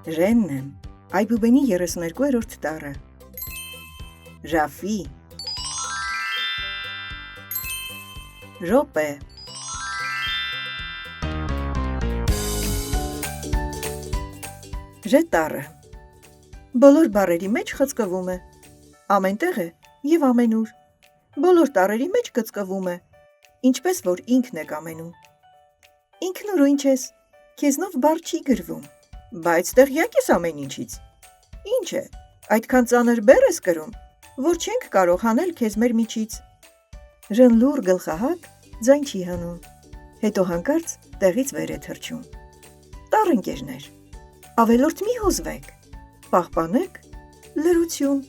Ժենն եմ, այբուբենի 32-րդ տառը։ Ժաֆի, րոպե, Ժ տառը։ Բոլոր բառերի մեջ խցկվում է, ամենտեղ է և ամենուր, բոլոր տառերի մեջ կծկվում է, ինչպես որ ինքն եք ամենում։ Ինքնուրույն ես, քեզնով բառ չի գրվում, բայց տեղյակ ես ամեն ինչից։ Ինչ է, այդքան ծանր բեռ ես կրում, որ չենք կարող հանել քեզ մեր միջից։ Ժն լուռ գլխահակ ձայն չի հանում, հետո հանկարծ տեղից վեր է թռչում։ Տառ ընկերներ, ավելորդ մի հուզվեք, պահպանեք լրություն։